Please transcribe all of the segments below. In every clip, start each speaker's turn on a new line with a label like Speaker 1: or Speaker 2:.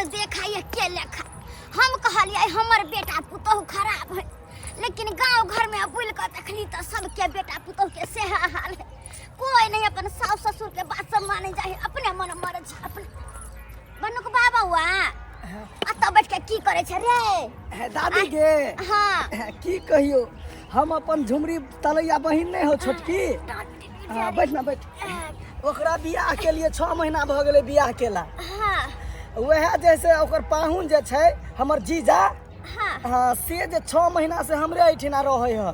Speaker 1: देखा ये के लेखा हम कहलिए हमर बेटा पुतोह खराब है, लेकिन गांव घर में बुल कर देखली तो सबके बेटा पुतोह के सेहा हाल है। कोई नहीं अपन सास ससुर के बात सब माने जाए, अपने मन मरज अपने बनुक बाबा हुआ अत बैठ के की करे छे रे
Speaker 2: दादी गे।
Speaker 1: हाँ
Speaker 2: की कहियो हम अपन झुमरी तलैया बहिन नहीं हो छोटकी। बैठ ना बैठ। ओकरा बियाह के लिए 6 महीना भ गेलै बियाह केला।
Speaker 1: हाँ
Speaker 2: वह जैसे ओकर पाहुन जे छै हमर जीजा,
Speaker 1: हाँ
Speaker 2: हाँ से जे 6 महीना से हमरे एठिना रहे है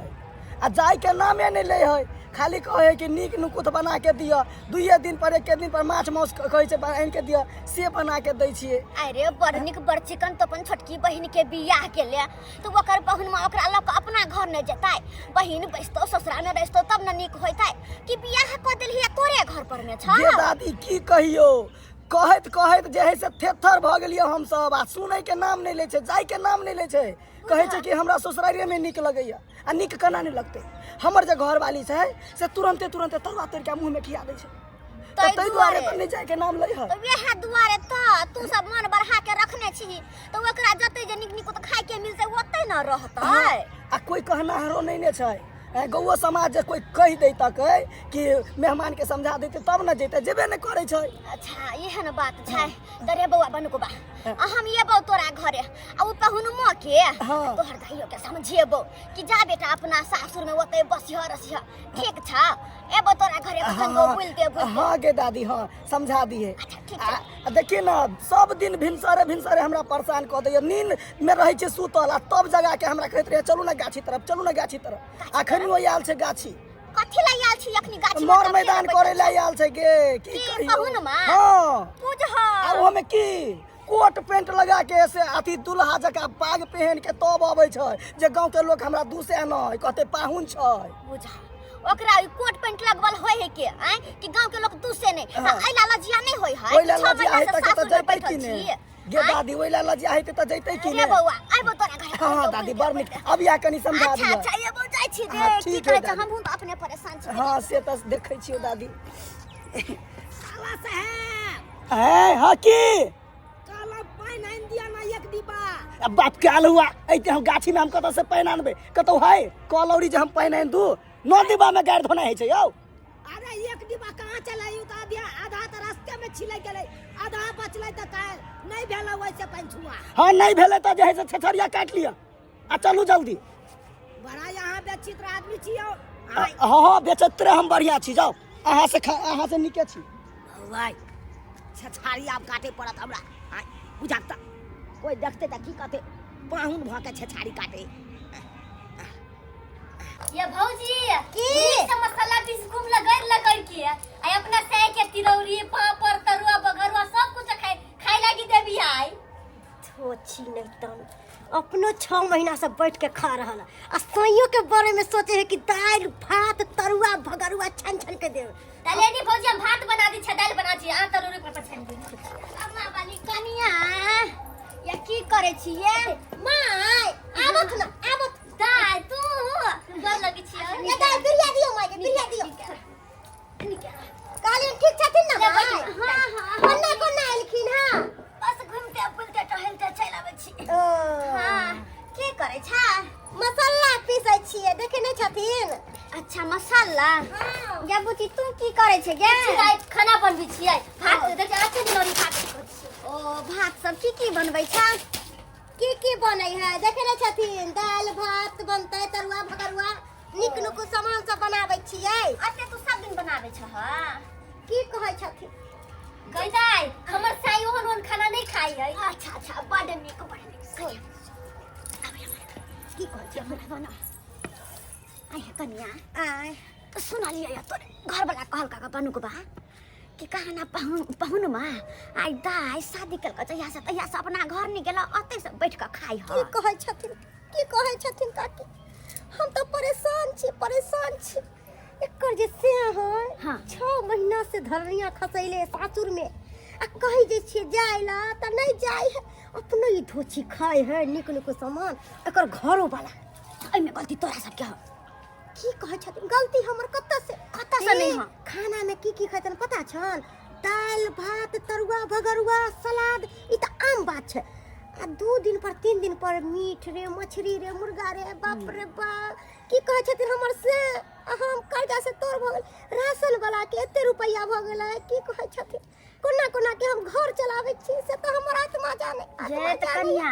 Speaker 2: आ जाय के नामे नहीं ले है, खाली कहे कि नीक नुकुत बना के दिया, 2 दिन पर 1 दिन पर माछ माउस कहे छै आनि के दिया, से बना के दै छिए।
Speaker 1: अरे बड़ निक बड़ चिकन तो अपन छोटकी बहिन के बियाह के ले तो ओकर बहिन में ओकरा लक अपना घर न जताय, बहिन बैसतो ससुरा में बैसतो तब न निक होइतै कि बियाह क देलही तोरे घर पर में छ।
Speaker 2: ये दादी की कहियो कहत कहत जे है से थेथर भ गेलियो हम सब, आ सुनै के नाम नहीं ले छै, जाय के नाम नहीं ले छै, कहे छै कि हमरा ससुरारिये में निक लगैया। आ निक केना नहीं लगतै, हमर जे घर वाली छै से तुरंते तुरंते तलवा तोड़ के मुंह में खिया दै छै, तै दुआरे पर नहीं जाय के नाम लै है।
Speaker 1: तो वेह दुआरे त तू सब मन बढ़ा के रखने छी तो ओकरा जते जे निक निक तो खाय के मिलतै ओतै न रहतै।
Speaker 2: आ कोई कहनाहरो नहीं ने छै, गौवा समाज जे कोई कह दे तक कि मेहमान के समझा देते तब न जेते, जेबे नहीं करे छै।
Speaker 1: अच्छा एहन बात छै दरे बौआ बनुको बा हम येबो तोरा घरे आ उ पहुनुमो के
Speaker 2: हाँ।
Speaker 1: तोहर दाइयो के समझेबो कि जा बेटा अपना सासुर में ओतै बसिह रसिह, ठीक छ एबो तोरा घरे पसंद बोलते बोलते।
Speaker 2: हाँ गे दादी हाँ समझा दिए।
Speaker 1: अच्छा ठीक छै।
Speaker 2: देखिए ना सब दिन भिनसरे हमरा परेशान कऽ दैए, नींद में रहे छै सुतल आ तब जगा के हमरा कहैत रहे चलू ना गाछी तरफ, चलू ना गाछी तरफ। अखनियो आयल छै गाछी,
Speaker 1: कथि ला आयल छी अखनी गाछी
Speaker 2: मोर मैदान करे ला आयल छै गे। की कहियो
Speaker 1: पहुनमा
Speaker 2: हाँ
Speaker 1: पूजह
Speaker 2: आ ओमे की कोट पैंट लगा के से अथी दुल्हा जका पाग पहन के तब अबै छै जे गांव के लोग हमरा दूसे न कहते पाहुन छै।
Speaker 1: बुझा ओकरा कोट पैंट लगवल होय है के आय कि गांव के लोग दूसरे नहीं आइला लजिया नहीं होय है।
Speaker 2: ओइला लजिया है त त जइतै कि ने गे दादी, ओइला लजिया है त जइतै कि ने।
Speaker 1: रे बौआ आइबो तोरा घर।
Speaker 2: हाँ दादी बड़ नीक, अब या कनी समझा दिया।
Speaker 1: अच्छा एबो जाय छी रे
Speaker 2: हाँ,
Speaker 1: की
Speaker 2: ठीक
Speaker 1: कहै
Speaker 2: है
Speaker 1: छ
Speaker 2: दादी।
Speaker 1: हमहु त अपने परेशान छी।
Speaker 2: हाँ से त देखै छियो दादी।
Speaker 1: साला साहब
Speaker 2: है हाँ की
Speaker 1: काला पाइन आइन दिया ना एक डिब्बा।
Speaker 2: अब बाप के हाल हुआ ऐते हम गाछी में हम कत से पानी आनबे, कतौ है कलौरी जे हम पानी आन दू, 9 डिब्बा में गाड़ धोना है छै यौ।
Speaker 1: अरे एक डिब्बा कहाँ चलायू त आधा त रास्ते में छिलै गेलै, आधा बचलै त काल नहीं भेलै वैसे पाइन छुआ।
Speaker 2: हाँ नहीं भेले त जे है से छछरिया काट लिया आ चलू जल्दी।
Speaker 1: बड़ा यहाँ बेचित्र आदमी छियो।
Speaker 2: हाँ हाँ बेचतरे हम बढ़िया छी, जाओ अहाँ से निके छी।
Speaker 1: भाई छछारी आप काटे पड़त हमरा बुझाता कोई देखते त की कहते पाहुन भ के छछारी काटे।
Speaker 3: ये भौजी
Speaker 1: की
Speaker 3: सब मसाला पीस खूब लगैर के आई अपना से के तिलौरी पापड़ तरुआ बगरुआ सब कुछ खाए लागी देबी आई।
Speaker 4: छोची नहीं तन अपनो 6 महीना से बैठ के खा रहा आ सइयों के बारे में सोचे है कि दाल भात तरुआ भगरुआ छन छन के दे।
Speaker 3: तले नी भौजी हम भात बना दी छ, दाल बना दी, आ तरुआ पर छन दी।
Speaker 1: अम्मा वाली कनिया या की करे छी ये माय आबत ना आबत
Speaker 3: दाय तू डर लगी छी
Speaker 1: ये दाल बिरिया दियो माय बिरिया दियो। काली ठीक छथिन ना माय? हां हां कोना कोना एलखिन हां बस घूमते बुलते टहलते चल आबै छी। हां की करे छा?
Speaker 4: मसाला पीसे छिए देखे नहीं छथिन।
Speaker 1: अच्छा मसाला
Speaker 4: हां
Speaker 1: या बुची तू की करे छे गे?
Speaker 3: आई खाना बनबी छी आई भात देख आते तिलौरी भात।
Speaker 1: ओ भात सब की बनबै छा?
Speaker 4: की बनै है देखे नहीं छथिन, दाल भात बनते तरुआ भगरुआ निक नुक सामान सब बनाबै छिए।
Speaker 1: अते तू सब दिन बनाबै छ हां
Speaker 4: की कहै छथिन?
Speaker 3: गई दाई हमर साई ओहन खाना नहीं खाई है।
Speaker 1: अच्छा अच्छा बड़ नीक की कहै छी हमरा बना आय कनिया
Speaker 4: आय
Speaker 1: सुनलिए या तोरे घर वाला कहल का बनु को बा कि कहना पहुन मा आई दाई शादी कल के जहिया से अपना घर नहीं गेला अते से बैठ के खाई
Speaker 4: की
Speaker 1: ह।
Speaker 4: कहै छथिन काकी? हम तो परेशान छी एकर जे से है
Speaker 1: हाँ।
Speaker 4: 6 महीना से धरनिया खसैले सासुर में आ कहि जे छिए जाइला त नहीं जाय है, अपनो ही धोची खाए है निक निक सामान एकर घरो वाला।
Speaker 1: एमे गलती तोरा सब के ह।
Speaker 4: की कहै छथिन? गलती हमर कत्ता से
Speaker 1: नहीं ह।
Speaker 4: खाना में की खाइतन पता छन? दाल भात तरुआ भगरुआ सलाद ई त आम बात है। आ 2 दिन पर 3 दिन पर मीट रे मछली रे मुर्गा रे बाप रे बाप की कहे छथिन हमर से हम कर्जा से तोड़ भ गेल राशन वाला के एते रुपैया भ गेल की कहे छथिन कोना कोना के हम घर चलावे छी से तो हमर आत्मा जाने
Speaker 1: जे त कनिया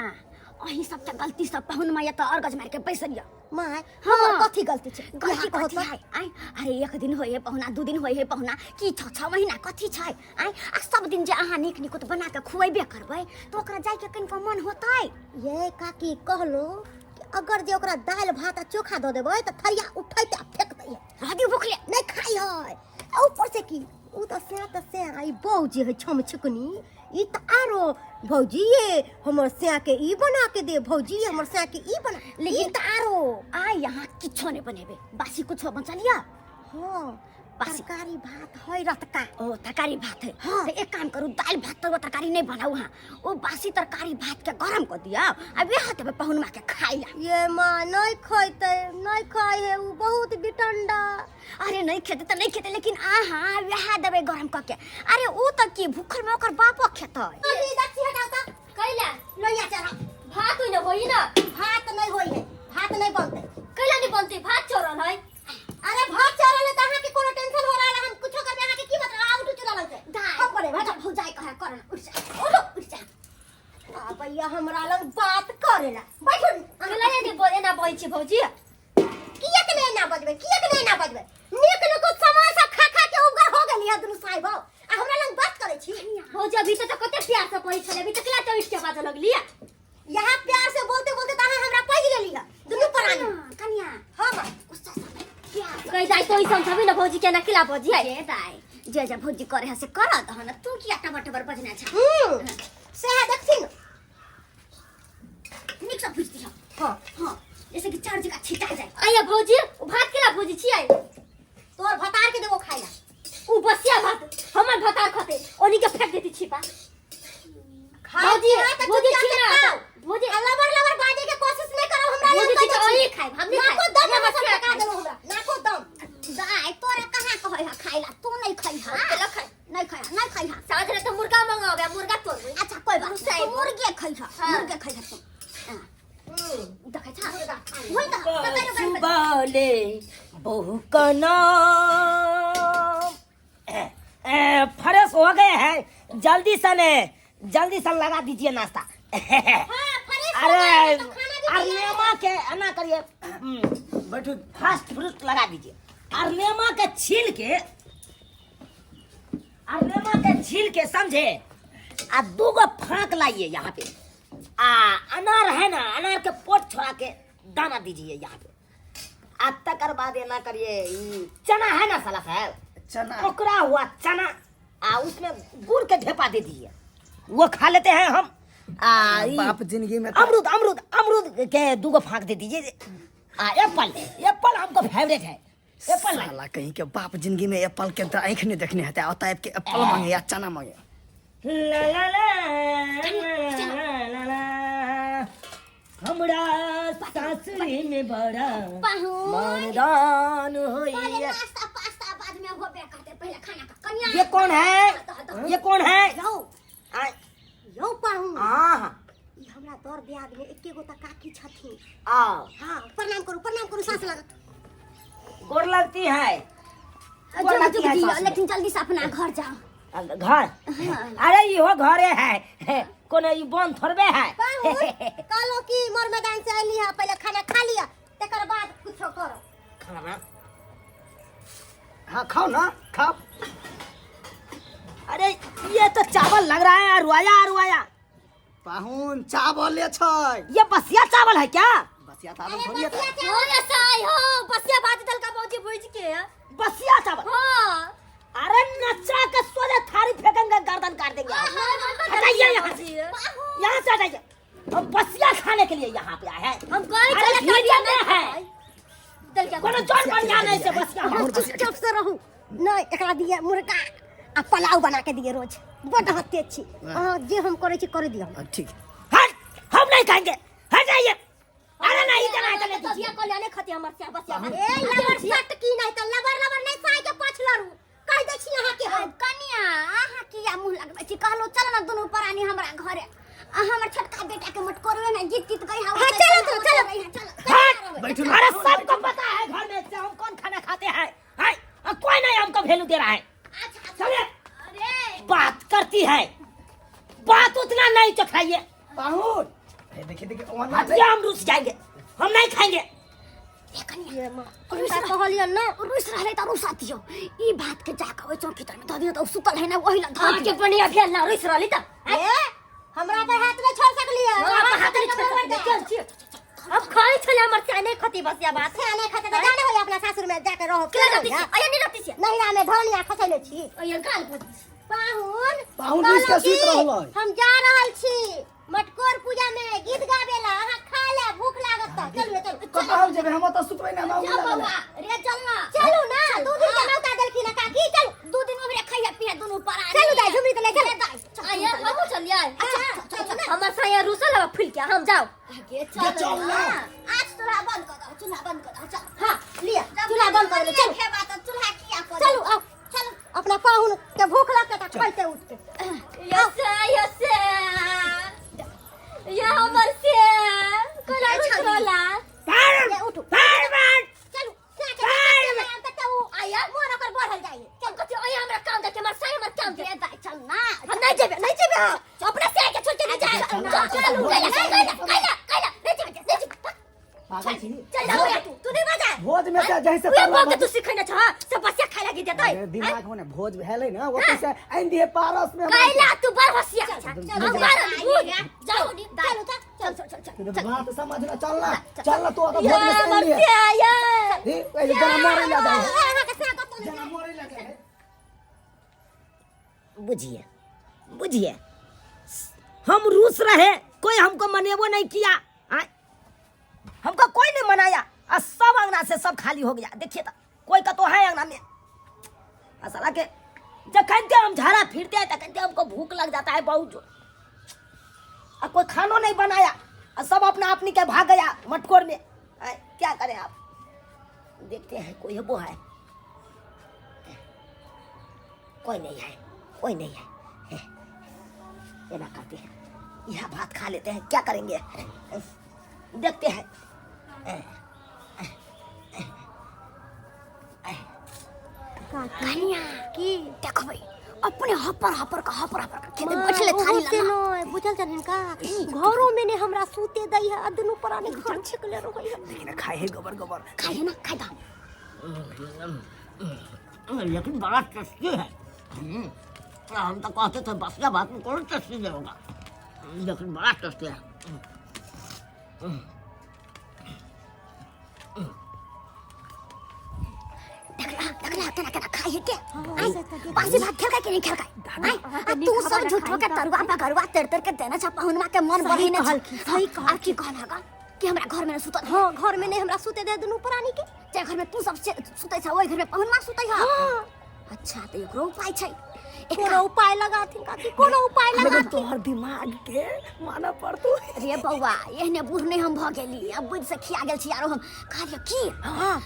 Speaker 1: अही सबके गलती सब पहुन माया त अर्गज मार के पैसा लिया
Speaker 4: माय हमर कथी गलती छै
Speaker 1: कथी कथी है आई अरे 1 दिन होय है पहुना 2 दिन होय है पहुना की 6 महीना कथी छै आई आ सब दिन जे अहाँ नीक नीक बना के खुएबे करबै तो ओकरा जाय के कनिको मन होतै।
Speaker 4: ये काकी कहलो कि अगर जे ओकरा दाल भात आ चोखा द देबै त थरिया उठैते आ फेक दै
Speaker 1: राधी भुखले
Speaker 4: नहीं खाई है। ऊपर से की उ त से आई बहु जे है छम छकनी ई त आरो भौजी ये हमर से के ई बना के दे भौजी हमर से के ई बना
Speaker 1: लेकिन त आरो आ यहाँ किछो नहीं बनेबे बासी कुछो बचा लिया।
Speaker 4: हां
Speaker 1: बासी
Speaker 4: तरकारी भात है रतका
Speaker 1: ओ तरकारी भात है
Speaker 4: हाँ।
Speaker 1: तो एक काम करू दाल भात तो तरकारी नहीं बनाऊ हाँ वो बासी तरकारी भात के गरम कर दिया अब यहाँ तब पहुन मा के खाइला।
Speaker 4: ये मां नहीं खइते नहीं खाई है उ बहुत बिटंडा।
Speaker 1: अरे नहीं खेते तो नहीं खेते लेकिन आहा यहाँ देवे गरम करके अरे वो तक की भूखल में ओकर बापो खेतै।
Speaker 4: अभी दक्षी हटाओ त
Speaker 3: कैला
Speaker 4: लोया चढ़ा
Speaker 3: भात होई न होई न
Speaker 4: भात नहीं होई है भात नहीं बनते।
Speaker 3: कैला नहीं बनते भात चोरल है।
Speaker 4: अरे भात चढ़ल है त अहाँ के कोनो टेंशन हो रहा है हम कुछो करबे अहाँ के की मतलब आउट चला लगते
Speaker 1: दाई
Speaker 4: करे
Speaker 1: बेटा भौजाई कहे करन उठ जा उठ जा
Speaker 4: आ भैया हमरा लग बात करेला बैठो
Speaker 3: कैला नहीं बोले ना बोई छी भौजी
Speaker 4: किया के नहीं ना बजबे किया के नहीं ना बजबे नीक न को समोसा खा खा के उगर हो गेलिया दुनु साहिब आ हमरा लग बात करे छी।
Speaker 3: भौजी अभी तो कते प्यार से पई छले अभी तक ला तो इसके बात लगली
Speaker 4: यहाँ प्यार से बोलते बोलते त अहाँ हमरा पज लेलिया दुनु परानी
Speaker 1: कन्या
Speaker 4: हां मां
Speaker 1: गुस्सा सब प्यार
Speaker 3: कह जाई तो ई समझबी न भौजी के ना खिला भौजी है
Speaker 1: जे दाई जे भौजी करे से कर दहन तू किया टमाटर बजना छ
Speaker 4: से है दक्षिण
Speaker 1: निक सब पूछती हो
Speaker 4: हां
Speaker 1: हां जैसे कि चार जगह छिटा जाए।
Speaker 3: आया भौजी उ भात केला भौजी छी आई
Speaker 4: तोर भतार के देबो खाइला
Speaker 3: उ बसिया भात हमर भतार खते ओनी के फेंक देती छिपा
Speaker 4: भौजी
Speaker 3: भौजी छी ना भौजी
Speaker 4: लबर लबर बाजे के कोशिश नहीं करो हमरा
Speaker 3: भौजी
Speaker 4: लग
Speaker 3: छी ओही खाई हम नहीं
Speaker 4: नाको
Speaker 3: खाई
Speaker 4: दम मत लगा देलो हमरा नाको दम
Speaker 1: दाई तोरा कहां कहै हा खाइला तू नहीं खाई हा नहीं खाई हा
Speaker 3: साँझ रे तो मुर्गा मंगावे मुर्गा तोड़
Speaker 1: अच्छा कोई बात नहीं
Speaker 3: साहिब।
Speaker 1: मुर्गे खाई हा
Speaker 3: हाँ।
Speaker 1: मुर्गे खाई हा तू देखै छ होई त तरकारी
Speaker 5: बाले बहू का नाम फ्रेश हो गए हैं जल्दी से लगा दीजिए नाश्ता। अरे अरनेमा के ना करिए
Speaker 2: बैठो
Speaker 5: फास्ट फ्रूट लगा दीजिए। अरनेमा के छील के समझे आ 2 गो फाँक लाइए यहाँ पे आ अनार है ना अनार के पोट छोड़ा के दाना दीजिए यहाँ पे आ तकर बाद ये ना करिए चना है ना साला साहब
Speaker 2: चना
Speaker 5: ओकरा हुआ चना आ उसमें गुड़ के ढेपा दे दीजिए वो खा लेते हैं हम।
Speaker 2: बाप जिंदगी में
Speaker 5: अमरूद के 2 गो फाँक दे दीजिए। एप्पल हमको फेवरेट है एप्पल
Speaker 2: साला कहीं के बाप जिंदगी में एप्पल के तो आंख नहीं देखने होता होता के एप्पल मांगे या चना मांगे।
Speaker 5: ला ला ला ला हमरा सासुरी में बड़ा मनदान
Speaker 1: पहले
Speaker 5: होइया।
Speaker 1: नाश्ता पास्ता बाद में होबे करते पहले खाना का कन्या
Speaker 5: ये कौन है
Speaker 4: यो पाहू
Speaker 5: हाँ
Speaker 4: ई हमरा तोर ब्याह में एके गो त काकी छथिन।
Speaker 5: आओ
Speaker 4: हां प्रणाम करू सास लगा
Speaker 5: गोर लगती है
Speaker 1: लेकिन जल्दी से अपना घर जाओ।
Speaker 5: घर अरे इहो घरे है कोनो ई बन थोड़बे है।
Speaker 4: पाहू कालो की मोर मैदान से आइली है पहले खाना खा लिया तकर बाद कुछो करो।
Speaker 5: खाना
Speaker 2: हाँ खाओ ना खाओ।
Speaker 5: अरे ये तो चावल लग रहा है रुआया
Speaker 2: पाहुन चावल ले छै
Speaker 5: ये बसिया चावल है क्या?
Speaker 2: बसिया चावल थोड़ी है।
Speaker 3: हो ना साई हो बसिया भात दल का भौजी भूज के
Speaker 5: बसिया चावल
Speaker 3: हां
Speaker 5: अरे नचा के सोजे थारी फेंकेंगे गर्दन काट देंगे। हटाइए यहाँ से हटाइए। हम बसिया खाने के लिए यहाँ पे आए हैं।
Speaker 3: हम गए
Speaker 5: अरे
Speaker 3: चले
Speaker 5: मीडिया में है
Speaker 3: दल का
Speaker 5: कोनो जोन बन जाने से बसिया
Speaker 4: हम चुपचाप से रहू नहीं एकरा दिए मुर्गा आ पुलाव बना के दिए रोज बड़ हत्ते छी जे हम करे छी करे दियो।
Speaker 2: ठीक
Speaker 5: हट हम नहीं खाएंगे हटाइए। अरे नहीं इतना इतना
Speaker 3: बसिया को लेने खते हमर से बसिया
Speaker 4: ए लबर सट की नहीं त लबर नहीं साई के पाछ लरू कह दे छी यहाँ के हम
Speaker 1: कन्या आहा किया मुंह लगबै छी कहलो चल ना दोनों प्राणी हमरा घरे हम बेटा के मटकोरवे में जीत जीत गई
Speaker 4: हाँ, चलो तो, चलो।
Speaker 1: चलो
Speaker 2: बैठो ना।
Speaker 5: अरे सबको पता है घर में से हम कौन खाना खाते हैं, हैं? और कोई नहीं हमको वैल्यू दे रहा है। चलिए
Speaker 1: अरे
Speaker 5: बात करती है, बात उतना नहीं चखाइए।
Speaker 2: पाहुन देखिए देखिए वहाँ
Speaker 5: हटिए, हम रुस जाएंगे, हम नहीं खाएंगे।
Speaker 4: ये माँ उनका कहलियो ना
Speaker 1: रुस रहले त रुसा दियो ई बात के जाके ओइ चौकी तर में ध दियो त सुतल है ना वही ला
Speaker 3: हाँ के बढ़िया भेल ना रुस रहली त
Speaker 4: ए हमरा पर हाथ में छोड़ सकलिए
Speaker 3: हाथ नहीं छोड़ सकते, चल चल अब खाई छले हमर से नहीं खती बस या बात
Speaker 4: खाने खाते तो जाने हो अपना सासुर में जाके रहो
Speaker 3: के रहती छी अया नहीं रहती छी
Speaker 4: नहीं में धनिया खसैले छी
Speaker 3: अया गाल पर
Speaker 4: पाहुन
Speaker 2: पाहुन
Speaker 4: कहलो
Speaker 2: इसके
Speaker 4: कि
Speaker 2: सूत्र रहलै।
Speaker 4: हम जा रहल छी मटकोर पूजा में गीत गावेला अहाँ खा ले भूख लागत त चलू ने चलू
Speaker 2: कहाँ जेबे हम त सुतबै ना नाम
Speaker 1: जा
Speaker 2: लगा
Speaker 1: बाबा रे चल ना
Speaker 4: चलू ना 2 दिन के नौता देलखिन ना काकी चलू
Speaker 1: 2 दिन में खाइया पिया दोनों पर आ
Speaker 4: चलू दाई झुमरी तो ले चल
Speaker 3: अया हम चलिए
Speaker 4: अच्छा चल ना
Speaker 3: हमर साया रुसल है फुल के हम जाओ
Speaker 1: आगे
Speaker 2: चल ना।
Speaker 1: आज चूल्हा बंद कर दो चूल्हा बंद कर दो चल
Speaker 4: हां लिया चूल्हा बंद कर दे चल
Speaker 1: के बात चूल्हा किया कर
Speaker 4: चलू आओ चलो अपना पाहुन के भूख लगता त खाइते उठ के
Speaker 3: यसे ये हमर से कोला रुसला
Speaker 4: ले उठू
Speaker 5: पार्वत
Speaker 4: चलू क्या के आया मोर पर बढ़ल जाइए
Speaker 3: चल कति अया हमरा काम दे के हमर साया हमर काम दे
Speaker 1: दे दाई चल ना
Speaker 3: हम नहीं जेबे अपना से के छोड़ के नहीं जाएगा चल कैला नहीं जेबे
Speaker 2: पागल छी।
Speaker 3: चल जाओ या तू नहीं मजा
Speaker 2: भोज में से जैसे
Speaker 3: वे बात तू सिखैना छ सब बसिया खाइ लागि देतै
Speaker 2: अरे दिमाग में भोज भेलै ना वो कैसे आइन दिए पारस में
Speaker 3: कैला तू बर हसिया हम बार जाओ चल
Speaker 2: बात समझ ना चल ना तो भोज में से आइन दिए
Speaker 3: से आया
Speaker 2: ए जना मोरे ला जाए जना मोरे ला जाए
Speaker 5: बुझिए हम रूस रहे, कोई हमको मनेबो नहीं किया, हमको कोई नहीं मनाया और सब अंगना से सब खाली हो गया। देखिए तो कोई का तो है अंगना में। असल के जब कहते हम झाड़ा फिरते हैं तो कहते हमको भूख लग जाता है बहुत जो, और कोई खाना नहीं बनाया और सब अपना अपनी के भाग गया मटकोर में। क्या करें आप, देखते हैं कोई वो है, कोई नहीं है, कोई नहीं है, ये ना करते हैं, यह भात खा लेते हैं, क्या करेंगे देखते हैं।
Speaker 1: कन्या की देखो भाई अपने हपर का खेते बैठले थाली
Speaker 4: से
Speaker 1: लगा
Speaker 4: नो बुझल जनिन का घरों में ने हमरा सूते दई है अदनु पराने घर छिकले रहई है
Speaker 2: लेकिन खाए है गोबर
Speaker 1: खाए ना खाए दा
Speaker 5: लेकिन बड़ा टेस्टी है। हम तो कहते थे बस या बात में कौन टेस्टी नहीं होगा, लेकिन बड़ा टेस्टी है।
Speaker 1: देखला खाए के बासी भात खेल के नहीं खेल का तू सब झूठो के तरुआ पगरुआ तर के देना छ पहुनमा के मन बही ने सही कह की कहलागा कि हमरा घर में सुतल
Speaker 4: हां घर में ने हमरा सूते दे दुनु परानी के
Speaker 1: जे घर में तू सब सुतै छ ओइ घर में पहुनमा सुतै ह अच्छा तो एकरो उपाय छै
Speaker 4: कोनो उपाय लगा थी काकी कोनो उपाय लगा
Speaker 2: लेकिन तोहर दिमाग के माना पड़तो
Speaker 1: रे बौआ एहने बूढ़ नहीं हम भ गेली अब बुझ से खिया गेल छी आरो हम कहलियो की हां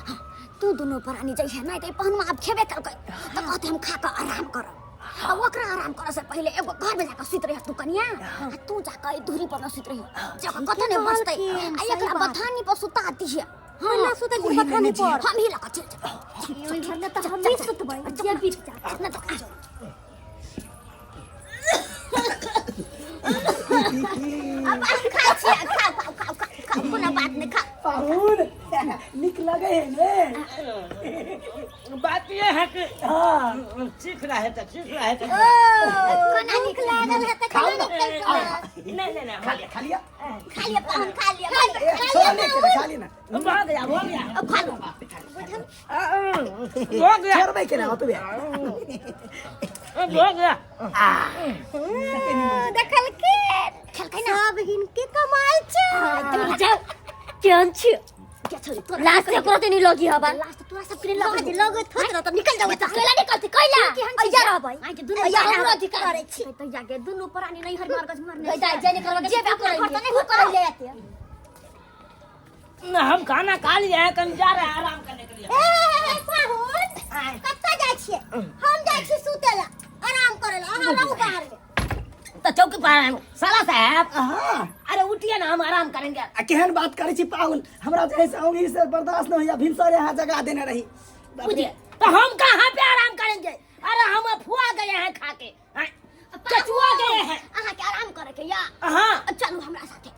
Speaker 1: तू दोनों प्राणी जइहे नहीं तो पहनमा अब खेबे करकै तो कहते हम खा के आराम करब अब ओकरा आराम करे से पहले एगो घर में जाकर सुत रह तू कनिया तू जाकर दूरी पर सुत रही जब कत ने बसतै आ एकरा बथानी पर सुता दिए
Speaker 4: हां ना सुते की बथानी पर
Speaker 1: हम ही लगा चल
Speaker 4: ओइ घर में तो हम नहीं सुतबै जे बीच जा
Speaker 1: ना तो अब खा छी खा कोनो बात नहीं खा
Speaker 2: पाहुन निक लगे है ने
Speaker 5: बात ये है कि
Speaker 2: हां
Speaker 5: सीख रहा है तो
Speaker 1: कोना निक लागल है त खाना
Speaker 5: नहीं
Speaker 2: खा लिया
Speaker 1: खा लिया पाहुन खा लिया
Speaker 2: छोड़ ले के खा लेना
Speaker 5: हो गया
Speaker 1: अब खा लो
Speaker 5: हो गया
Speaker 2: छोड़ के ना तो बे
Speaker 5: हो गया
Speaker 4: देखल के
Speaker 1: खेल के ना
Speaker 4: सब हिनके कमाल छ
Speaker 3: जाओ केन छी
Speaker 1: क्या छोरी तो
Speaker 3: लास्ट से करते नहीं लगी हबा
Speaker 1: लास्ट तोरा सब के लग
Speaker 4: लग थोड़ न त निकल जाओ त
Speaker 3: कैला निकलती कैला
Speaker 1: अया रह भाई आई के दुनु
Speaker 3: अया हमरो अधिकार
Speaker 1: करे छी तो जाके दुनु प्राणी नहीं हर मार गज मारने
Speaker 3: गई जाए जे निकलवा
Speaker 1: जे अपना घर तो नहीं कर ले आते
Speaker 5: हम खाना खा लिया है, कल जा रहे हैं आराम करने के लिए।
Speaker 4: ए पाहुन कत्ता जाय छियै हम जाय छी सुतेला आराम करेला अहाँ रहू बाहर में
Speaker 5: तो चौकी पर आए साला साहब,
Speaker 2: हां
Speaker 5: अरे दीजिए ना, हम आराम करेंगे।
Speaker 2: आ केहन बात करे छी पाहुन, हमरा जैसे औंगी से बर्दाश्त न होइया, भिनसर यहाँ जगा देने रही।
Speaker 5: बुझिए तो हम कहाँ पे आराम करेंगे? अरे हम फुआ गए हैं खा के, चचुआ गए हैं।
Speaker 1: अहाँ के आराम करे के या
Speaker 5: हाँ
Speaker 1: चलू हमरा साथे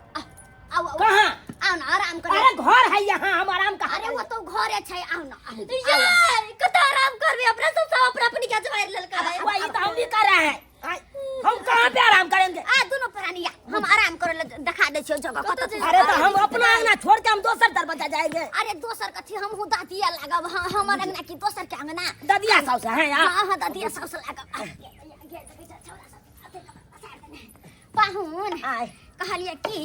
Speaker 1: आओ आओ
Speaker 5: कहाँ?
Speaker 1: आओ ना आराम करे।
Speaker 5: अरे घर है यहाँ, हम आराम कहाँ
Speaker 1: अरे वो तो घरे छै, आओ ना
Speaker 3: यार कत आराम करबे अपना सब अपना अपनी क्या जवार ललका है।
Speaker 5: वही तो हम भी कर रहे हैं। हम कहाँ पे आराम करेंगे?
Speaker 1: दोनों प्राणी हम आराम करे ले दिखा दे छियो जगह कत।
Speaker 5: अरे तो हम अपना अंगना छोड़ के हम दोसर दरवाजा जाएंगे।
Speaker 1: अरे दोसर कथी हम हु दादिया लागब, हमर अंगना की दोसर के अंगना।
Speaker 5: ददिया साउस है यार।
Speaker 1: हां दादिया साउस लागब। पाहुन कहलिए कि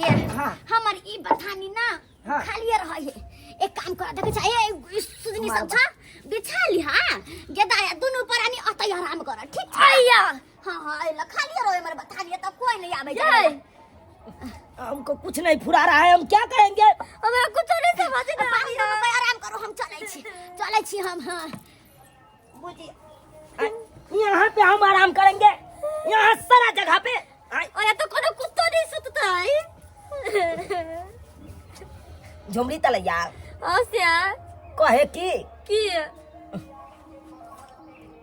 Speaker 1: हमर ई बथानी ना खालिए रहे है, एक काम कर देखे छै ए सुजनी सब छ बिछा ली। हां गेदाया दोनों प्राणी अतै आराम कर, ठीक छै? हां एला खालिए रहे हमर बथानी, त कोई नहीं आबे जाए।
Speaker 5: हमको कुछ नहीं फुरा रहा है, हम क्या करेंगे?
Speaker 1: हमें कुछ नहीं समझ में आ रहा है। आराम करो, हम चलै छी हम। हां
Speaker 5: बुझिए यहाँ पे हम आराम करेंगे, यहाँ सारा जगह पे।
Speaker 3: ओए तो कोनो कुत्ता नहीं सुतता है।
Speaker 5: झुमरी तले यार
Speaker 3: आसिया
Speaker 5: कहे कि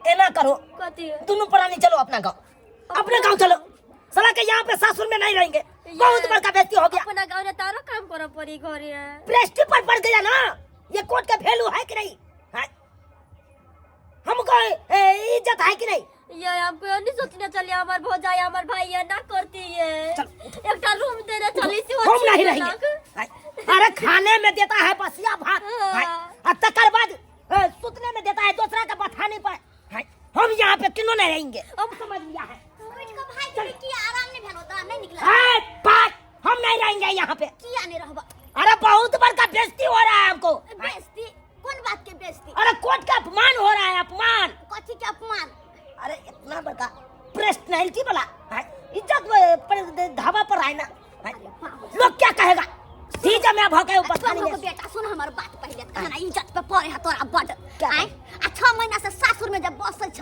Speaker 5: एना करो,
Speaker 3: कथी
Speaker 5: दोनों प्राणी चलो अपना गांव चलो। साला के यहाँ पे सासुर में नहीं रहेंगे, बहुत बड़का बेइज्जती हो गया।
Speaker 3: अपना गांव ने तारो काम करो पड़ी घरे है।
Speaker 5: प्रेस्टी पर पड़ गया ना, ये कोर्ट का वैल्यू है कि नहीं? हमको इज्जत है कि नहीं?
Speaker 3: ये हमको नहीं सोचना चाहिए, हमार भौजाई हमार भाई है ना करती है। एक रूम देना चली सी
Speaker 5: हम नहीं रहेंगे। अरे खाने में देता है बसिया भात, और तकर बाद सुतने में देता है दूसरा का बथाने पर। हम यहाँ पे क्यों नहीं रहेंगे? अब समझ लिया है।
Speaker 1: भाई की आराम नहीं भेल होता, नहीं निकला
Speaker 5: बात हम नहीं रहेंगे यहाँ पे।
Speaker 1: किया नहीं रहबा?
Speaker 5: अरे बहुत बड़का बेइज्जती हो रहा है हमको।
Speaker 1: बेइज्जती? कौन बात के बेइज्जती?
Speaker 5: अरे कोर्ट का अपमान हो रहा है, अपमान।
Speaker 1: कथी के अपमान?
Speaker 5: अरे इतना बड़का पर्सनैलिटी वाला इज्जत धावा पर आए ना, लोग क्या कहेगा? सीधा मैं भौंके ऊपर खाने में।
Speaker 1: बेटा सुन हमर बात पहले, खाना इज्जत पे पड़े है तोरा बड। आ 6 महीना से सासुर में जब बसै छ,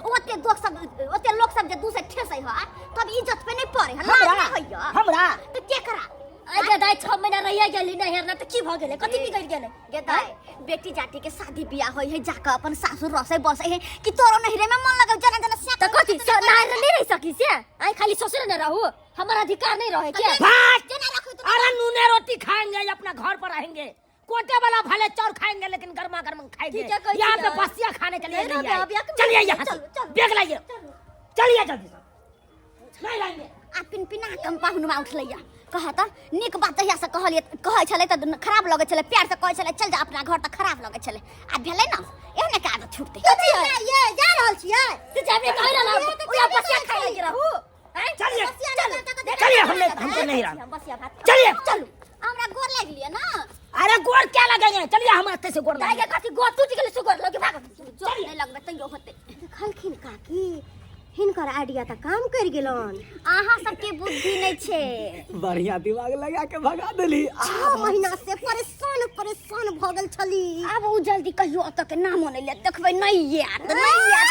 Speaker 1: ओते लोग सब जे दूसरे ठेसै ह, तब इज्जत पे नहीं पड़े है।
Speaker 5: हमरा
Speaker 1: तो के करा?
Speaker 3: अरे दाई 6 महीना रहिया गेली नहीं हेरना तो की भ गेले? कथी बिगड़ गेले?
Speaker 1: गेदाई बेटी जाति के शादी बियाह होई है, जाकर अपन सासुर रसै बसै है कि तोरो नहिरे में मन लगौ जना जना से।
Speaker 3: तो कथी नहीं रह सकी से? आई खाली ससुर न रहू, हमारा अधिकार नहीं रहे क्या?
Speaker 5: अरे नूने रोटी खाएंगे, अपना घर पर रहेंगे। कोटे वाला भले चौर खाएंगे लेकिन गर्मा गर्म खाएंगे। यहाँ पे बसिया खाने के लिए नहीं आए। चलिए यहाँ से बैग लाइए, चलिए जल्दी से। नहीं लाएंगे।
Speaker 1: आ पिनपिना कम पाहुनमा उठलैया, कहता निक बात तहिया से कहै छलै त खराब लगै छलै, प्यार से कहै छलै चल जा अपना घर, त खराब लगै छलै। आ भेलै न एहने का आदत छूटतै।
Speaker 3: कथी है ये जा रहल छियै से जाबे कह रहल ओला बसिया खाइ लगे रहू।
Speaker 5: चलिए चलिए, हमको नहीं रहा।
Speaker 1: बसिया भात
Speaker 5: चलिए
Speaker 1: चलू, हमरा गोर लाग लिया ना।
Speaker 5: अरे गोर क्या लगेंगे? चलिए हम आते से गोर
Speaker 3: दाई
Speaker 5: लगेंगे।
Speaker 3: के कथी गो टूट गेले सुगर लगे भाग।
Speaker 1: जोर नहीं लगबे तैयो होतै।
Speaker 4: खलखिन काकी हिनकर आइडिया त काम कर गेलन।
Speaker 1: अहाँ सबके बुद्धि नहीं छे।
Speaker 2: बढ़िया दिमाग लगा के भगा देली।
Speaker 4: 6 महीना से परेशान भ गेल छली।
Speaker 1: अब उ जल्दी कहियो अत के नाम नहीं ले, देखबै नहीं याद नहीं याद।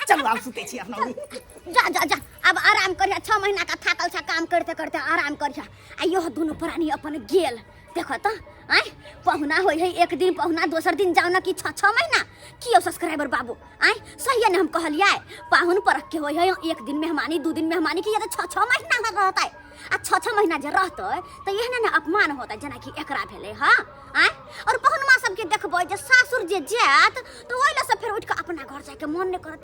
Speaker 2: चलो आप सुते छी अपना।
Speaker 1: जा अब आराम करिया। 6 महीना का थाकल छा, काम करते करते आराम करिया। आ यो दोनों प्राणी अपन गेल देखो तो आय पहुना होय है, एक दिन पहुना दोसर दिन जाओ ना कि 6 महीना कियो सब्सक्राइबर बाबू आय सही है ना। हम कहलिए पाहुन परख के होय है, एक दिन मेहमानी 2 दिन मेहमानी की, ये तो 6 महीना रहता है। आ 6 महीना जे रहते तो एहने ना अपमान होता जना कि एकरा भेले। हाँ आय और पहुनमा सबके देखबै जे सासुर जे जात तो ओइला से फिर उठ के अपना घर जाके मन नहीं करत।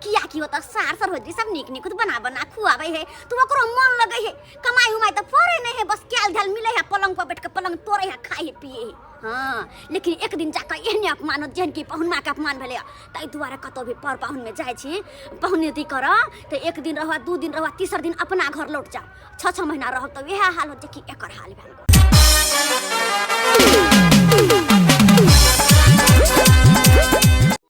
Speaker 1: किया कि होता सार सरहोजी सब निक बना खुआवे है, तो ओकरो मन लगे है। कमाई उमाई तो पड़े नहीं है, बस कैल धैल मिले है, पलंग पर बैठ के पलंग तोड़े है, खाए है पिए है। हाँ लेकिन एक दिन जाकर एहने अपमान जेहन की पहुनमा के अपमान भेले, ताहि दुआरे कतौ भी पर पाहुन में जाय छी पहुनेती कर तो एक दिन रह 2 दिन रह, तीसर दिन अपना घर लौट जाओ। 6 महीना रह तो यह हाल हो कि एकर हाल भेल।